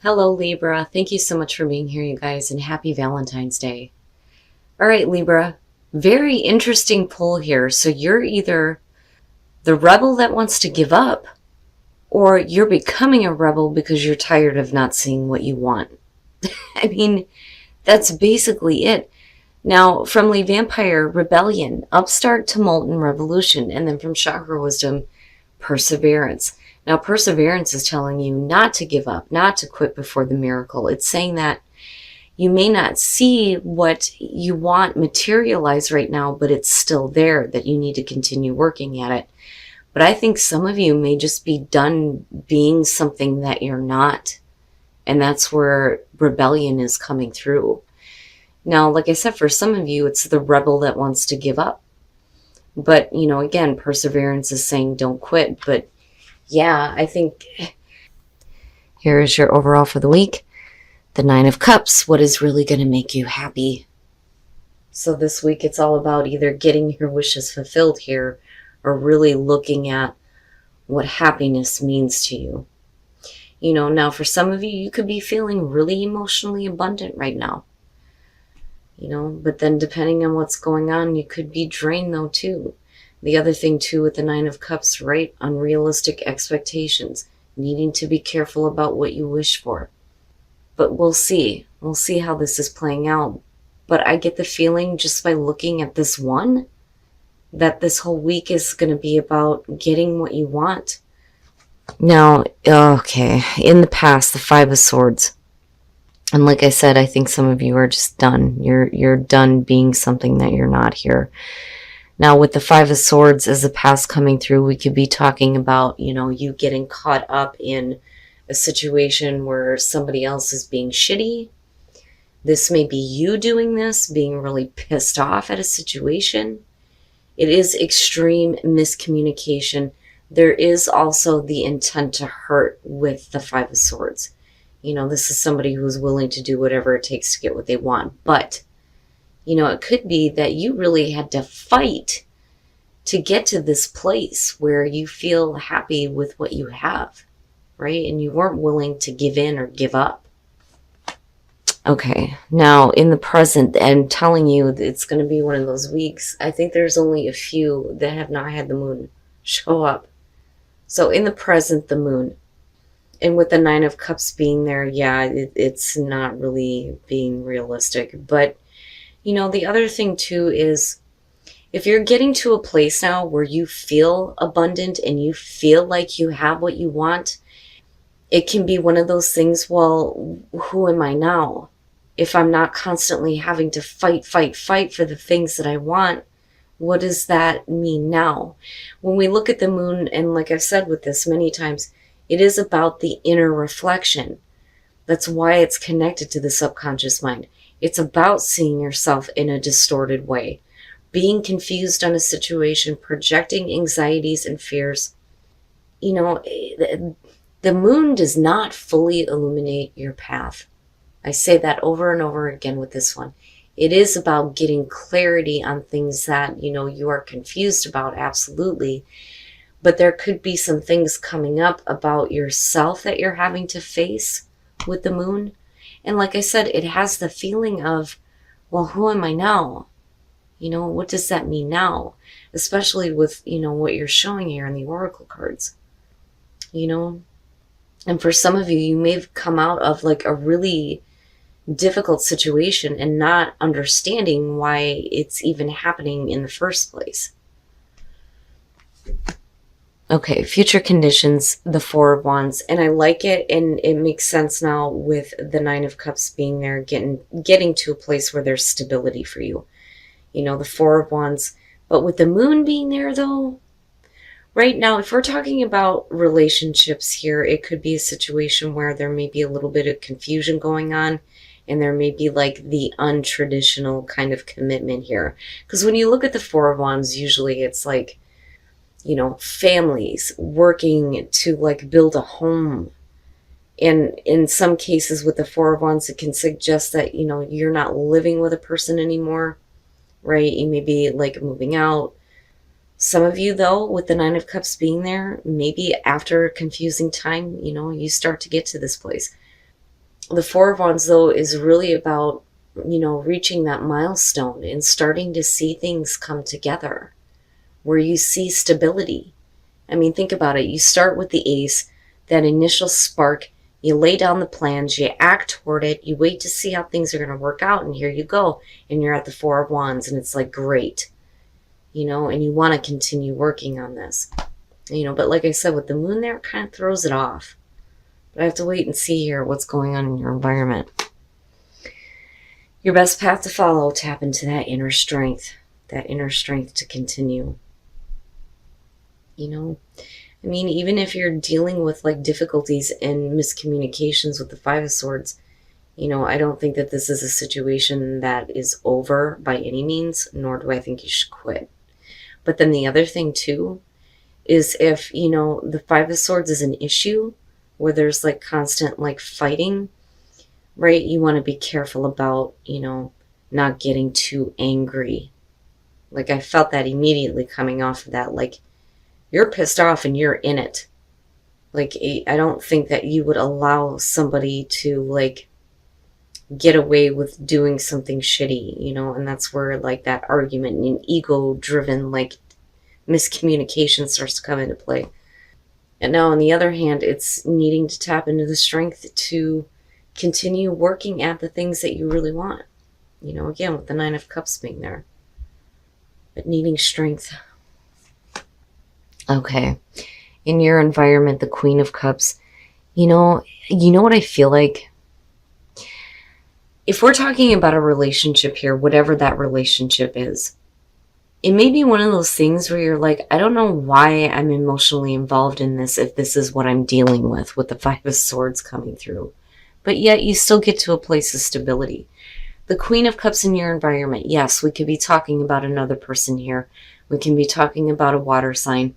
Hello, Libra. Thank you so much for being here, you guys, and happy Valentine's Day. All right, Libra, very interesting pull here. So you're either the rebel that wants to give up, or you're becoming a rebel because you're tired of not seeing what you want. I mean, that's basically it. Now, from Lee Vampire, rebellion, upstart, tumult, and revolution. And then from Chakra Wisdom, perseverance. Now, perseverance is telling you not to give up, not to quit before the miracle. It's saying that you may not see what you want materialize right now, but it's still there, that you need to continue working at it. But I think some of you may just be done being something that you're not. And that's where rebellion is coming through. Now, like I said, for some of you, it's the rebel that wants to give up. But, again, perseverance is saying don't quit. But yeah, I think here is your overall for the week. The Nine of Cups, what is really going to make you happy? So this week it's all about either getting your wishes fulfilled here or really looking at what happiness means to you. Now for some of you, you could be feeling really emotionally abundant right now. But then depending on what's going on, you could be drained though too. The other thing too with the Nine of Cups, right? Unrealistic expectations, needing to be careful about what you wish for. But we'll see. We'll see how this is playing out. But I get the feeling just by looking at this one, that this whole week is going to be about getting what you want. Now, okay, in the past, the Five of Swords. And like I said, I think some of you are just done. You're done being something that you're not here. Now, with the Five of Swords as the past coming through, we could be talking about, you getting caught up in a situation where somebody else is being shitty. This may be you doing this, being really pissed off at a situation. It is extreme miscommunication. There is also the intent to hurt with the Five of Swords. This is somebody who's willing to do whatever it takes to get what they want. But, it could be that you really had to fight to get to this place where you feel happy with what you have, right? And you weren't willing to give in or give up. Okay, now in the present, I'm telling you it's going to be one of those weeks. I think there's only a few that have not had the moon show up. So in the present, the moon. And with the Nine of Cups being there, yeah, it's not really being realistic. But, the other thing too is if you're getting to a place now where you feel abundant and you feel like you have what you want, it can be one of those things, well, who am I now? If I'm not constantly having to fight for the things that I want, what does that mean now? When we look at the moon, and like I've said with this many times, it is about the inner reflection. That's why it's connected to the subconscious mind. It's about seeing yourself in a distorted way, being confused on a situation, projecting anxieties and fears. The moon does not fully illuminate your path. I say that over and over again with this one. It is about getting clarity on things that, you are confused about, absolutely. But there could be some things coming up about yourself that you're having to face with the moon. And like I said, it has the feeling of, well, who am I now? What does that mean now? Especially with, what you're showing here in the oracle cards. And for some of you, you may have come out of like a really difficult situation and not understanding why it's even happening in the first place. Okay, future conditions, the Four of Wands, and I like it, and it makes sense now with the Nine of Cups being there, getting to a place where there's stability for you. The Four of Wands, but with the moon being there though, right now, if we're talking about relationships here, it could be a situation where there may be a little bit of confusion going on, and there may be like the untraditional kind of commitment here. Because when you look at the Four of Wands, usually it's like, families working to like build a home. And in some cases with the Four of Wands, it can suggest that, you're not living with a person anymore, right? You may be like moving out. Some of you though, with the Nine of Cups being there, maybe after a confusing time, you start to get to this place. The Four of Wands, though, is really about, reaching that milestone and starting to see things come together where you see stability. I mean, think about it. You start with the Ace, that initial spark, you lay down the plans, you act toward it, you wait to see how things are going to work out, and here you go. And you're at the Four of Wands, and it's like, great, and you want to continue working on this. But like I said, with the moon there, it kind of throws it off. But I have to wait and see here what's going on in your environment. Your best path to follow, tap into that inner strength to continue. I mean, even if you're dealing with like difficulties and miscommunications with the Five of Swords, I don't think that this is a situation that is over by any means, nor do I think you should quit. But then the other thing too is if, the Five of Swords is an issue where there's like constant like fighting, right? You want to be careful about, not getting too angry. Like I felt that immediately coming off of that, like you're pissed off and you're in it. Like I don't think that you would allow somebody to like get away with doing something shitty, and that's where like that argument and ego driven like miscommunication starts to come into play. And now on the other hand, it's needing to tap into the strength to continue working at the things that you really want. Again, with the Nine of Cups being there. But needing strength. Okay. In your environment, the Queen of Cups, you know what I feel like? If we're talking about a relationship here, whatever that relationship is, it may be one of those things where you're like, I don't know why I'm emotionally involved in this if this is what I'm dealing with the Five of Swords coming through. But yet you still get to a place of stability. The Queen of Cups in your environment, yes, we could be talking about another person here. We can be talking about a water sign.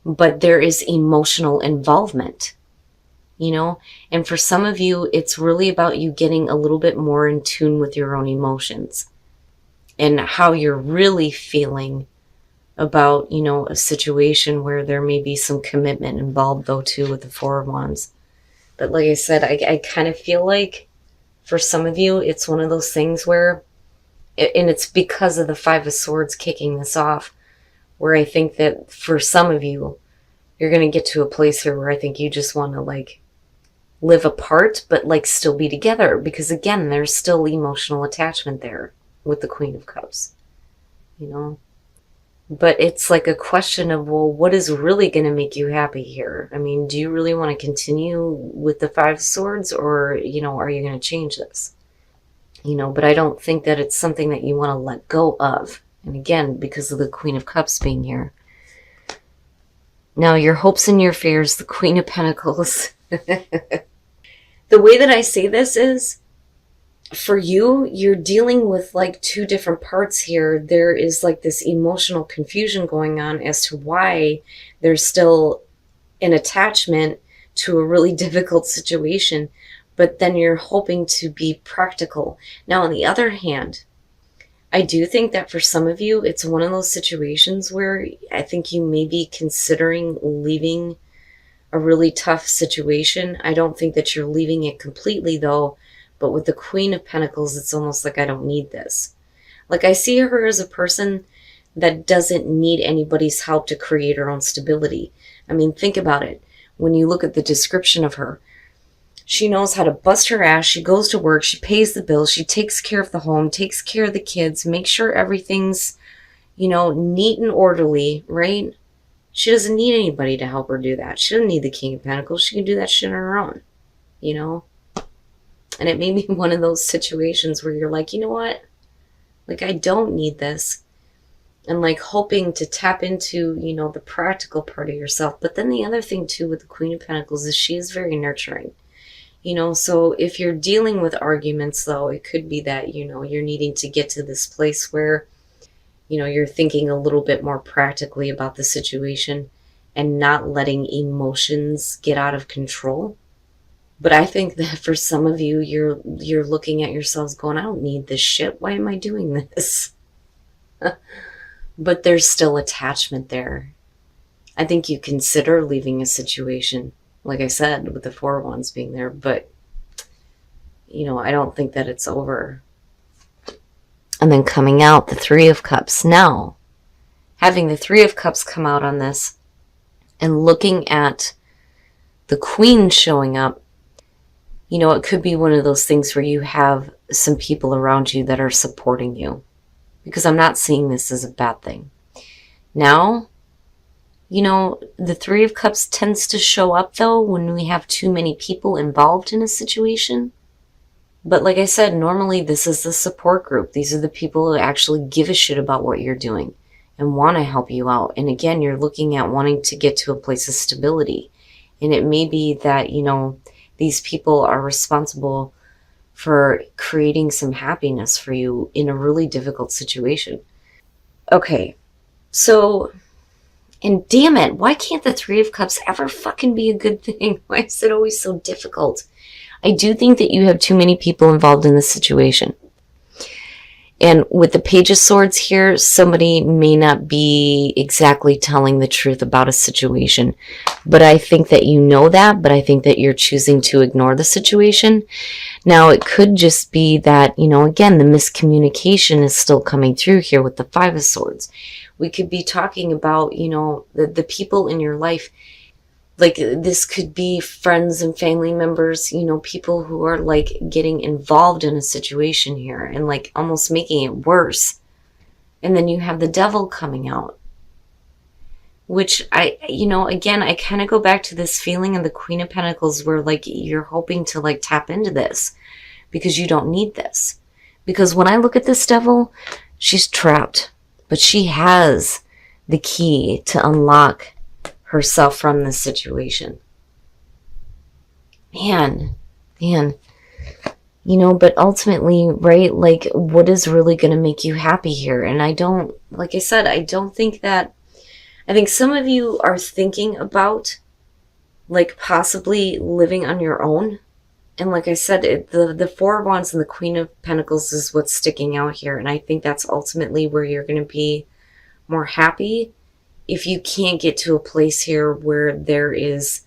But there is emotional involvement, And for some of you, it's really about you getting a little bit more in tune with your own emotions. And how you're really feeling about, a situation where there may be some commitment involved, though, too, with the Four of Wands. But like I said, I kind of feel like for some of you, it's one of those things where, and it's because of the Five of Swords kicking this off, where I think that for some of you, you're going to get to a place here where I think you just want to like live apart, but like still be together. Because again, there's still emotional attachment there with the Queen of Cups, But it's like a question of, well, what is really going to make you happy here? I mean, do you really want to continue with the Five of Swords, or, are you going to change this? But I don't think that it's something that you want to let go of. And again, because of the Queen of Cups being here. Now, your hopes and your fears, the Queen of Pentacles. The way that I say this is, for you, you're dealing with like two different parts here. There is like this emotional confusion going on as to why there's still an attachment to a really difficult situation, but then you're hoping to be practical. Now, on the other hand, I do think that for some of you, it's one of those situations where I think you may be considering leaving a really tough situation. I don't think that you're leaving it completely, though. But with the Queen of Pentacles, it's almost like I don't need this. Like I see her as a person that doesn't need anybody's help to create her own stability. I mean, think about it. When you look at the description of her, she knows how to bust her ass. She goes to work. She pays the bills. She takes care of the home, takes care of the kids, makes sure everything's, neat and orderly, right? She doesn't need anybody to help her do that. She doesn't need the King of Pentacles. She can do that shit on her own, And it may be one of those situations where you're like, you know what? Like, I don't need this. And like hoping to tap into, the practical part of yourself. But then the other thing too with the Queen of Pentacles is she is very nurturing. So if you're dealing with arguments, though, it could be that, you're needing to get to this place where, you're thinking a little bit more practically about the situation and not letting emotions get out of control. But I think that for some of you, you're looking at yourselves going, I don't need this shit. Why am I doing this? But there's still attachment there. I think you consider leaving a situation, like I said, with the Four of Wands being there, but I don't think that it's over. And then coming out, the Three of Cups. Now, having the Three of Cups come out on this and looking at the Queen showing up, it could be one of those things where you have some people around you that are supporting you, because I'm not seeing this as a bad thing. Now, the Three of Cups tends to show up, though, when we have too many people involved in a situation. But like I said, normally this is the support group. These are the people who actually give a shit about what you're doing and want to help you out. And again, you're looking at wanting to get to a place of stability. And it may be that, these people are responsible for creating some happiness for you in a really difficult situation. Okay, so, and damn it, why can't the Three of Cups ever fucking be a good thing? Why is it always so difficult? I do think that you have too many people involved in this situation. And with the Page of Swords here, somebody may not be exactly telling the truth about a situation. But I think that you know that, but I think that you're choosing to ignore the situation. Now, it could just be that, again, the miscommunication is still coming through here with the Five of Swords. We could be talking about, the people in your life. Like, this could be friends and family members, people who are like getting involved in a situation here and like almost making it worse. And then you have the Devil coming out, which again, I kind of go back to this feeling of the Queen of Pentacles where like you're hoping to like tap into this because you don't need this. Because when I look at this Devil, she's trapped, but she has the key to unlock herself from this situation. Man, but ultimately, right, like, what is really going to make you happy here? And I don't think that, I think some of you are thinking about, like, possibly living on your own. And like I said, the Four of Wands and the Queen of Pentacles is what's sticking out here. And I think that's ultimately where you're going to be more happy if you can't get to a place here where there is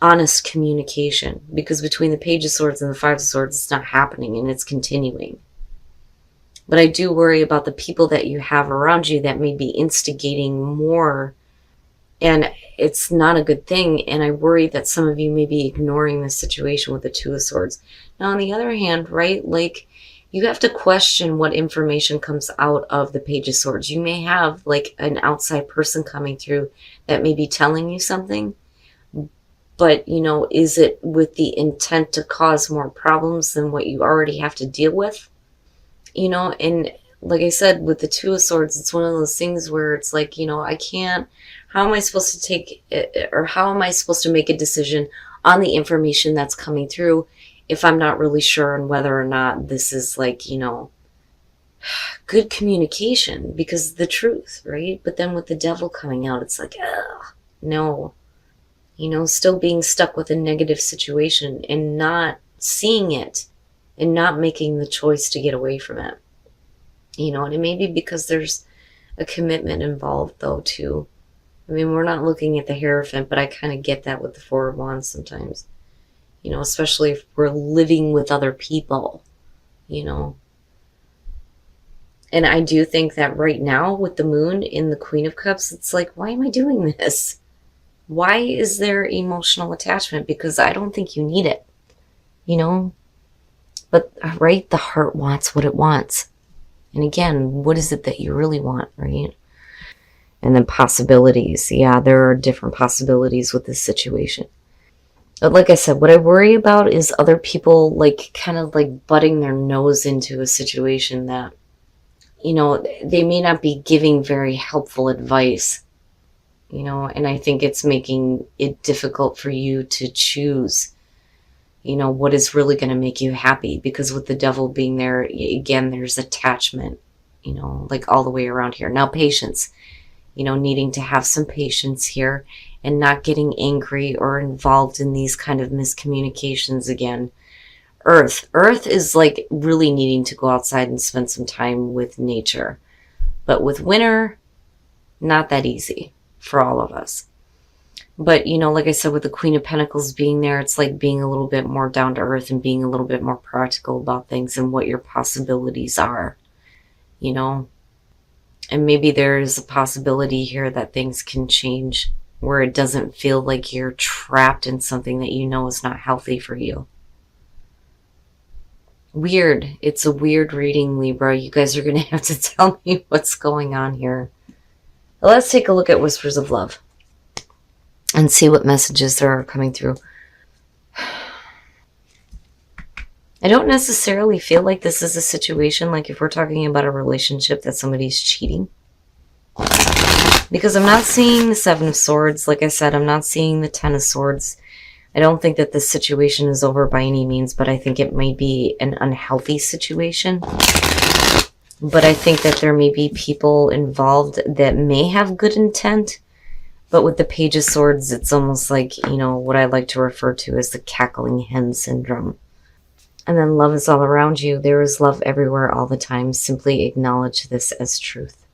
honest communication. Because between the Page of Swords and the Five of Swords, it's not happening and it's continuing. But I do worry about the people that you have around you that may be instigating more. And it's not a good thing. And I worry that some of you may be ignoring this situation with the Two of Swords. Now, on the other hand, right, like, you have to question what information comes out of the Page of Swords. You may have like an outside person coming through that may be telling you something, but is it with the intent to cause more problems than what you already have to deal with? And like I said, with the Two of Swords, it's one of those things where it's like, how am I supposed to take it, or how am I supposed to make a decision on the information that's coming through if I'm not really sure on whether or not this is like, good communication, because the truth, right? But then with the Devil coming out, it's like, no, still being stuck with a negative situation and not seeing it and not making the choice to get away from it. And it may be because there's a commitment involved though, too. I mean, we're not looking at the Hierophant, but I kind of get that with the Four of Wands sometimes. Especially if we're living with other people, And I do think that right now with the Moon in the Queen of Cups, it's like, why am I doing this? Why is there emotional attachment? Because I don't think you need it, But, right, the heart wants what it wants. And again, what is it that you really want, right? And then possibilities. Yeah, there are different possibilities with this situation. But like I said, what I worry about is other people like kind of like butting their nose into a situation that, they may not be giving very helpful advice, and I think it's making it difficult for you to choose, what is really going to make you happy. Because with the Devil being there, again, there's attachment, like all the way around here. Now, patience, needing to have some patience here and not getting angry or involved in these kind of miscommunications again. Earth is like really needing to go outside and spend some time with nature. But with winter, not that easy for all of us. But, you know, like I said, with the Queen of Pentacles being there, it's like being a little bit more down to earth and being a little bit more practical about things and what your possibilities are, you know? And maybe there is a possibility here that things can change where it doesn't feel like you're trapped in something that you know is not healthy for you. Weird. It's a weird reading, Libra. You guys are going to have to tell me what's going on here. Let's take a look at Whispers of Love and see what messages there are coming through. I don't necessarily feel like this is a situation, like if we're talking about a relationship, that somebody's cheating. Because I'm not seeing the Seven of Swords. Like I said, I'm not seeing the Ten of Swords. I don't think that this situation is over by any means, but I think it may be an unhealthy situation. But I think that there may be people involved that may have good intent. But with the Page of Swords, it's almost like, you know, what I like to refer to as the cackling hen syndrome. And then love is all around you. There is love everywhere all the time. Simply acknowledge this as truth.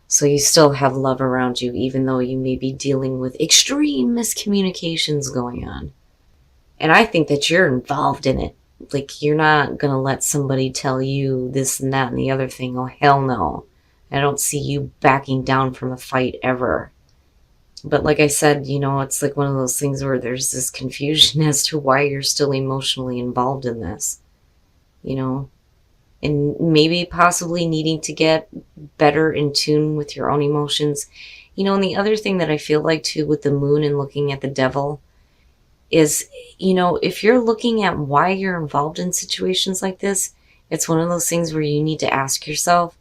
So you still have love around you, even though you may be dealing with extreme miscommunications going on. And I think that you're involved in it. Like, you're not going to let somebody tell you this and that and the other thing. Oh, hell no. I don't see you backing down from a fight ever. But like I said, you know, it's like one of those things where there's this confusion as to why you're still emotionally involved in this, you know, and maybe possibly needing to get better in tune with your own emotions. You know, and the other thing that I feel like too with the moon and looking at the devil is, you know, if you're looking at why you're involved in situations like this, it's one of those things where you need to ask yourself,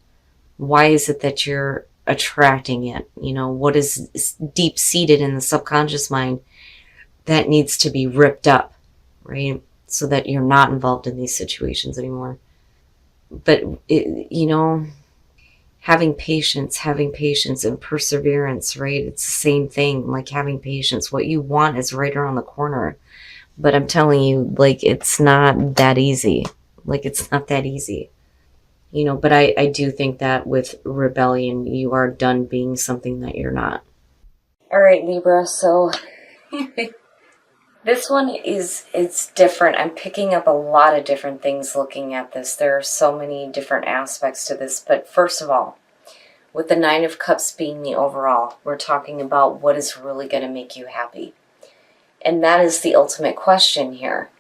why is it that you're attracting it? You know, what is deep seated in the subconscious mind that needs to be ripped up, right? So that you're not involved in these situations anymore. But, you know, having patience and perseverance, right? It's the same thing, like having patience. What you want is right around the corner. But I'm telling you, like, it's not that easy. Like, it's not that easy. You know, but I do think that with rebellion, you are done being something that you're not. All right, Libra, so this one it's different. I'm picking up a lot of different things looking at this. There are so many different aspects to this. But first of all, with the Nine of Cups being the overall, we're talking about what is really going to make you happy. And that is the ultimate question here.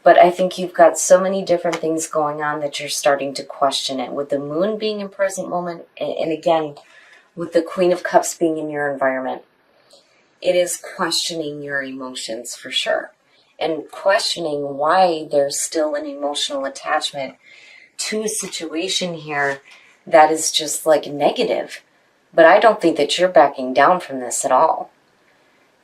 But I think you've got so many different things going on that you're starting to question it. With the moon being in present moment, and again, with the Queen of Cups being in your environment, it is questioning your emotions for sure. And questioning why there's still an emotional attachment to a situation here that is just like negative. But I don't think that you're backing down from this at all.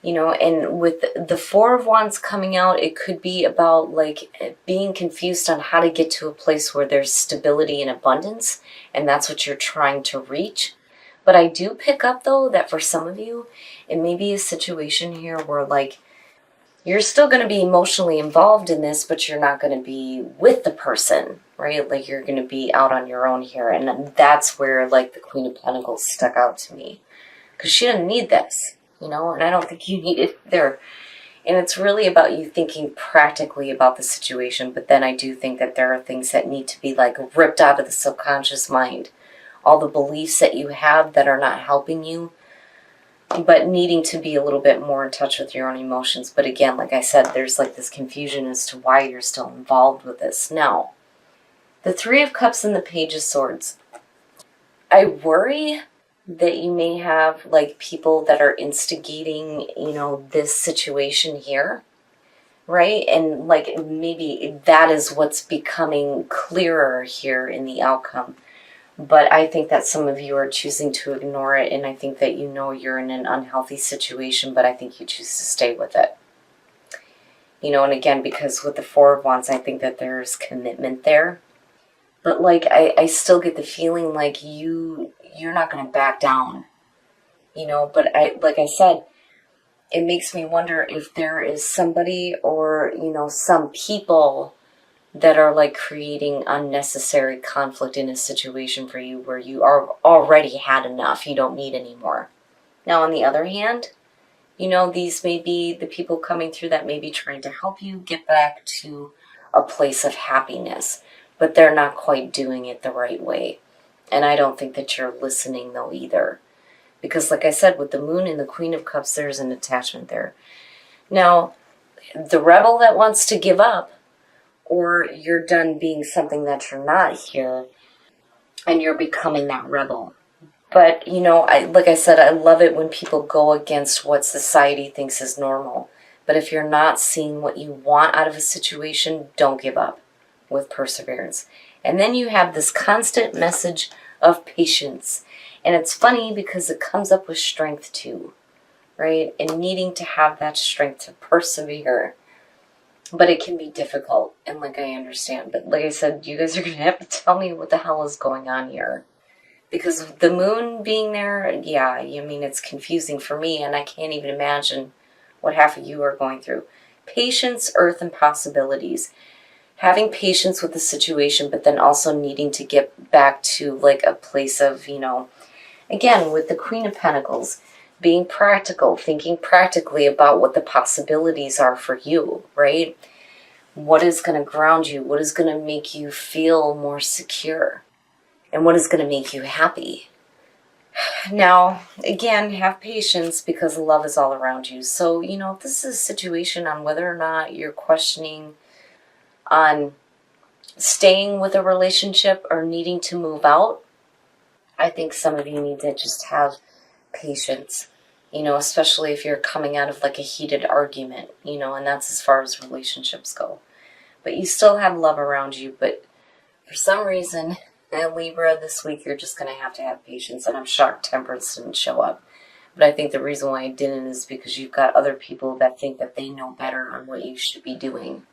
You know, and with the Four of Wands coming out, it could be about like being confused on how to get to a place where there's stability and abundance, and that's what you're trying to reach. But I do pick up, though, that for some of you, it may be a situation here where, like, you're still going to be emotionally involved in this, but you're not going to be with the person, right? Like, you're going to be out on your own here, and that's where, like, the Queen of Pentacles stuck out to me. Because she didn't need this. You know, and I don't think you need it there. And it's really about you thinking practically about the situation. But then I do think that there are things that need to be like ripped out of the subconscious mind. All the beliefs that you have that are not helping you, but needing to be a little bit more in touch with your own emotions. But again, like I said, there's like this confusion as to why you're still involved with this. Now, the Three of Cups and the Page of Swords. I worry that you may have like people that are instigating, you know, this situation here, right? And like maybe that is what's becoming clearer here in the outcome. But I think that some of you are choosing to ignore it, and I think that you know you're in an unhealthy situation, but I think you choose to stay with it. You know, and again, because with the Four of Wands, I think that there's commitment there. But like I still get the feeling like you're not going to back down, you know, but like I said, it makes me wonder if there is somebody or, you know, some people that are like creating unnecessary conflict in a situation for you where you are already had enough. You don't need any more. Now, on the other hand, these may be the people coming through that may be trying to help you get back to a place of happiness, but they're not quite doing it the right way. And I don't think that you're listening, though, either. Because, like I said, with the Moon and the Queen of Cups, there's an attachment there. Now, the rebel that wants to give up, or you're done being something that you're not here, and you're becoming that rebel. But, like I said, I love it when people go against what society thinks is normal. But if you're not seeing what you want out of a situation, don't give up with perseverance. And then you have this constant message of patience. And it's funny because it comes up with strength too, right? And needing to have that strength to persevere. But it can be difficult, and like I understand. But like I said, you guys are going to have to tell me what the hell is going on here. Because the Moon being there, yeah, I mean, it's confusing for me, and I can't even imagine what half of you are going through. Patience, earth, and possibilities. Having patience with the situation, but then also needing to get back to like a place of, again, with the Queen of Pentacles, being practical, thinking practically about what the possibilities are for you, right? What is going to ground you? What is going to make you feel more secure? And what is going to make you happy? Now, again, have patience because love is all around you. So, if this is a situation on whether or not you're questioning on staying with a relationship or needing to move out, I think some of you need to just have patience, especially if you're coming out of like a heated argument, and that's as far as relationships go. But you still have love around you, but for some reason, Libra, this week you're just going to have patience, and I'm shocked Temperance didn't show up. But I think the reason why I didn't is because you've got other people that think that they know better on what you should be doing.